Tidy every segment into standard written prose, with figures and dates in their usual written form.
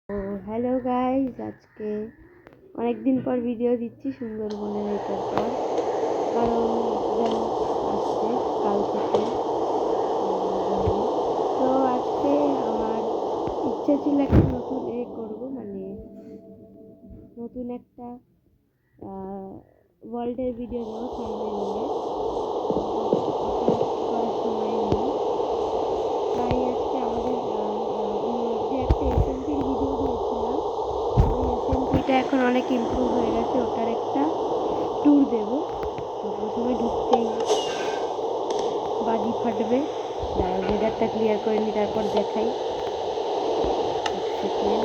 ও hello guys, আজকে অনেক দিন পর ভিডিও দিচ্ছি সুন্দরবনের এটার পর, কারণ আসছে কাল থেকে। তো আজকে আমার ইচ্ছে ছিল একটা নতুন করবো, মানে নতুন একটা ওয়ার্ল্ডের ভিডিও দেবো সার্ভাইভালের। করার সময় নেই, তাই আজকে আমাদের যে একটা এসএমপির ভিডিও দিয়েছিলাম, ওই এসএমপিটা এখন অনেক ইমপ্রুভ হয়ে গেছে, ওটার একটা ট্যুর দেব। তো প্রথমে ঢুকতেই বাজি ফাটবে, ওয়েদারটা ক্লিয়ার করে নি, তারপর দেখাই। সেকেন্ড,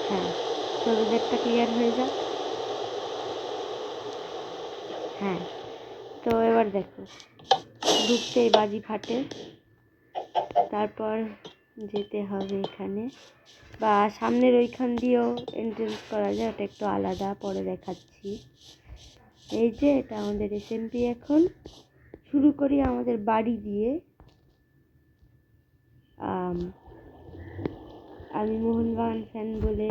হ্যাঁ, তো ওয়েদারটা ক্লিয়ার হয়ে যাক। হ্যাঁ, তো এবার দেখো, ঢুকতেই বাজি ফাটে, তারপর যেতে হবে এখানে, বা সামনের ওইখান দিয়েও এন্ট্রেন্স করা যায়, ওটা একটু আলাদা, পরে দেখাচ্ছি। এই যে এটা আমাদের এসএমপি। এখন শুরু করি আমাদের বাড়ি দিয়ে। আমি মোহনবাগান ফ্যান বলে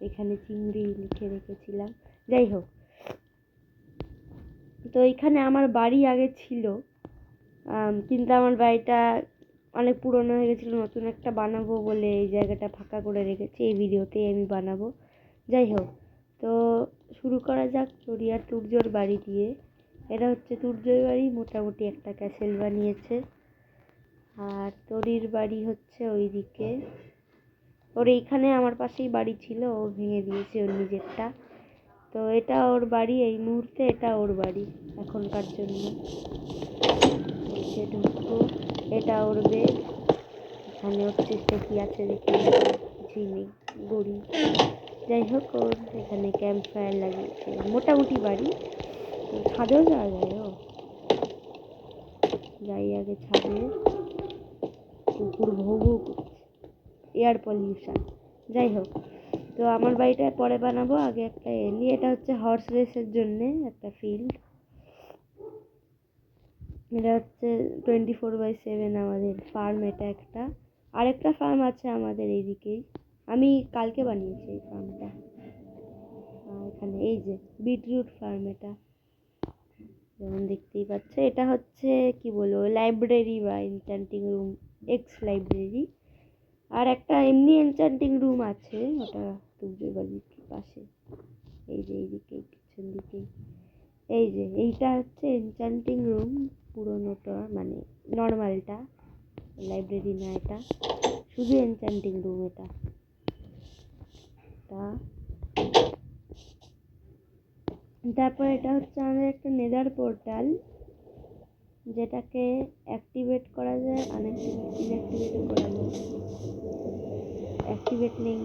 এখানে চিংড়ি লিখে রেখেছিলাম। যাই হোক, তো এখানে আমার বাড়ি আগে ছিল, কিন্তু আমার বাড়িটা অনেক পুরনো হয়ে গেছিলো, নতুন একটা বানাবো বলে এই জায়গাটা ফাঁকা করে রেখেছি। এই ভিডিওতেই আমি বানাবো। যাই হোক, তো শুরু করা যাক চড়িয়ার তুর্যর বাড়ি দিয়ে। এটা হচ্ছে তুর্যর বাড়ি, মোটামুটি একটা ক্যাসেল বানিয়েছে। আর তরির বাড়ি হচ্ছে ওইদিকে। ওর এইখানে আমার পাশেই বাড়ি ছিল, ও ভেঙে দিয়েছে ওর নিজেরটা। তো এটা ওর বাড়ি, এই মুহূর্তে এটা ওর বাড়ি এখনকার জন্য। ঢুকবো, এটা ওর বেড। এখানে ওর চেষ্টা কি আছে দেখি, কিছুই নেই, গড়ি। যাই হোক, ওর এখানে ক্যাম্প ফায়ার লাগিয়েছে, মোটামুটি বাড়ি। ছাদেও যাওয়া যায়। ও যাই আগে ছাদে, কুকুর ভৌ ভৌ করছে, এয়ার পলিউশন। যাই হোক, তো আমার বাড়িটা পরে বানাবো, আগে একটা এলি। এটা হচ্ছে হর্স রেসের জন্যে একটা ফিল্ড। এটা হচ্ছে 24/7 আমাদের ফার্ম। এটা একটা, আরেকটা ফার্ম আছে আমাদের এইদিকেই, আমি কালকে বানিয়েছি এই ফার্মটা। এখানে এই যে বিটরুট ফার্ম, এটা যেমন দেখতেই পাচ্ছে। এটা হচ্ছে কি বলবো, লাইব্রেরি বা এনচ্যান্টিং রুম, এক্স লাইব্রেরি। আর একটা এমনি এনচ্যান্টিং রুম আছে, ওটা তুর্যের বাড়ির পাশে, এই যে এইদিকে পিছন দিকে। এই যে এইটা হচ্ছে এনচ্যান্টিং রুম, পুরোনোটা, মানে নর্মালটা, লাইব্রেরি না, এটা শুধু এনচ্যান্টিং রুম। এটা তারপর এটা হচ্ছে আমাদের একটা নেদার পোর্টাল, যেটাকে অ্যাক্টিভেট করা যায়, ইনঅ্যাক্টিভেটও করা যায়। অ্যাক্টিভেট নেই,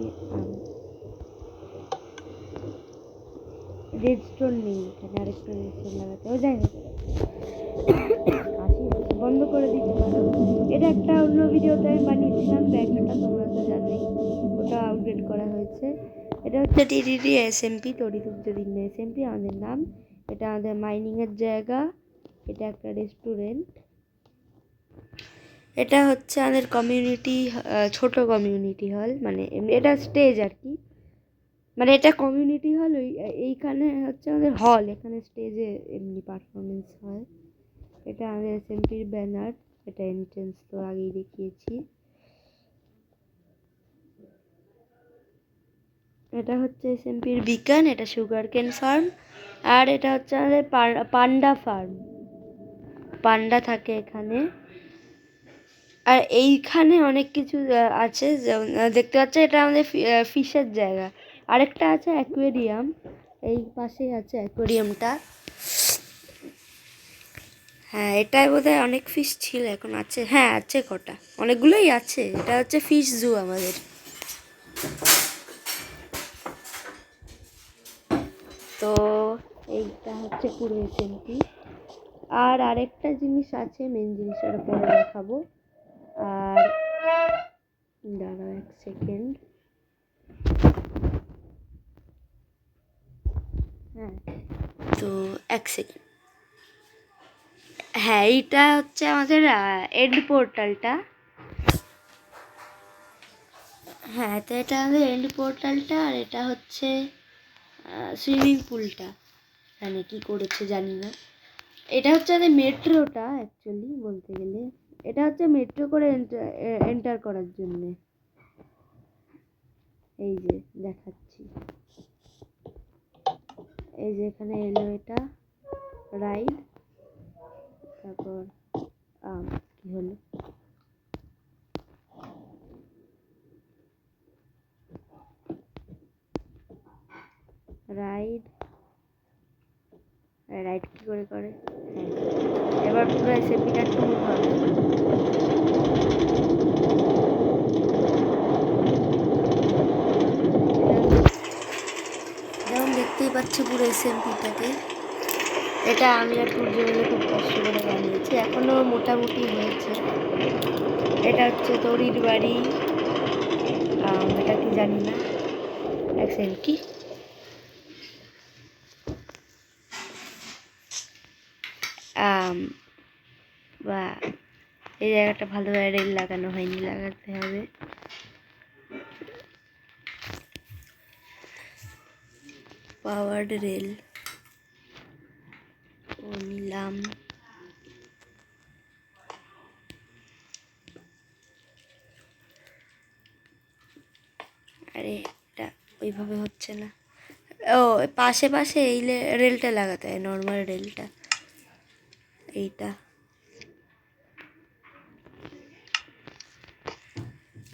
রেডস্টোন নেই এখানে, আরেকটা রেডস্টোন লাগাতে। ও যাই হোক, বন্ধ করে দিতে পারো। এটা একটা অন্য ভিডিওতে আমি বানিয়েছিলাম, ব্যাগটা তোমরা তো জানোই, ওটা আপডেট করা হয়েছে। এটা হচ্ছে টিটিডি এসএমপি, তরিতুর্যদিন এসএমপি আমাদের নাম। এটা আমাদের মাইনিংয়ের জায়গা। এটা একটা রেস্টুরেন্ট। এটা হচ্ছে আমাদের কমিউনিটি, ছোট কমিউনিটি হল, মানে এটা স্টেজ আর কি, মানে এটা কমিউনিটি হল। এইখানে হচ্ছে আমাদের হল, এখানে স্টেজে এমনি পারফরমেন্স হয়। এটা আমাদের এসএমপির ব্যানার। এটা এন্ট্রেন্স তো আগেই দেখিয়েছি। এটা হচ্ছে এসএমপির বিকান, এটা সুগার কেন ফার্ম। আর এটা হচ্ছে আমাদের পান্ডা ফার্ম, পান্ডা থাকে এখানে। আর এইখানে অনেক কিছু আছে, যেমন দেখতে পাচ্ছ, এটা আমাদের ফিশের জায়গা। আরেকটা আছে অ্যাকোয়ারিয়াম, এই পাশেই আছে অ্যাকোয়ারিয়ামটা। হ্যাঁ, এটাই বোধহয় অনেক ফিশ ছিল, এখন আছে, হ্যাঁ আছে, কটা, অনেকগুলোই আছে। এটা হচ্ছে ফিশ জু আমাদের। তো এইটা হচ্ছে পুরো এসএমপি। আর আরেকটা জিনিস আছে, মেন জিনিসটা পরে দেখাবো। আর দাঁড়াও এক সেকেন্ড, হ্যাঁ, তো এক সেকেন্ড, হ্যাঁ, এইটা হচ্ছে আমাদের এন্ড পোর্টালটা। হ্যাঁ, তো এটা আমাদের এন্ড পোর্টালটা, আর এটা হচ্ছে সুইমিং পুলটা। মানে কি করেছে জানি না। এটা হচ্ছে আমাদের মেট্রোটা অ্যাকচুয়ালি বলতে গেলে। এটা হচ্ছে মেট্রো করে এন্টার করার জন্যে। এই যে দেখাচ্ছি, এই যে এখানে এলো এটা রাইড। তারপর কি হলো, রাইড রাইড কি করে করে। হ্যাঁ, এবার পুরো এসএমপিটা ট্যুর হবে। যেমন দেখতেই পাচ্ছি পুরো এসএমপিটাকে। এটা আমি আর ট্যুর জন্য খুব কষ্ট করে বানিয়েছি, এখনও মোটামুটি হয়েছে। এটা হচ্ছে তরির বাড়ি, এটা কি জানি না। এক সেকেন্ড, কি বা এই জায়গাটা ভালোভাবে রেল লাগানো হয়নি, লাগাতে হবে। পাওয়ার্ড রেল নিলাম। আরে এটা ওইভাবে হচ্ছে না। ও পাশে পাশে এই রেলটা লাগাতে হয়, নর্মাল রেলটা। এইটা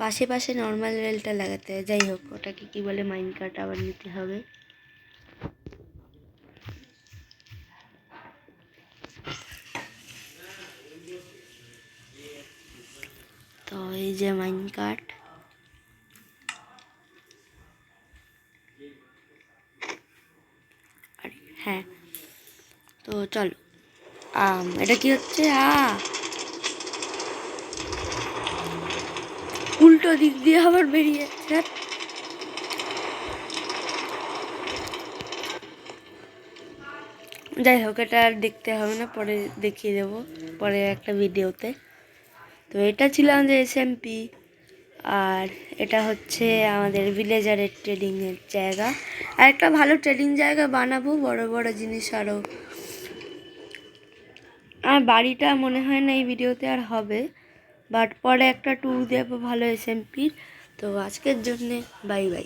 পাশে পাশে নর্মাল রেলটা লাগাতে হয়। যাই হোক, ওটাকে কি বলে, মাইন কার্ট আবার নিতে হবে। তো এই যে মাইন কার্ট, হ্যাঁ। তো চলো, এটা কি হচ্ছে, উল্টো দিক দিয়ে আবার বেরিয়ে যাচ্ছে। যাই হোক, এটা আর দেখতে হবে না, পরে দেখিয়ে দেবো পরে একটা ভিডিওতে। তো এটা ছিল আমাদের এসএমপি, আর এটা হচ্ছে আমাদের ভিলেজারের ট্রেডিংয়ের জায়গা। আর একটা ভালো ট্রেডিং জায়গা বানাবো, বড় বড় জিনিস আরও। আর বাড়িটা মনে হয় না এই ভিডিওতে আর হবে, বাট পরে একটা ট্যুর দেবো ভালো এসএমপির। তো আজকের জন্যে বাই বাই।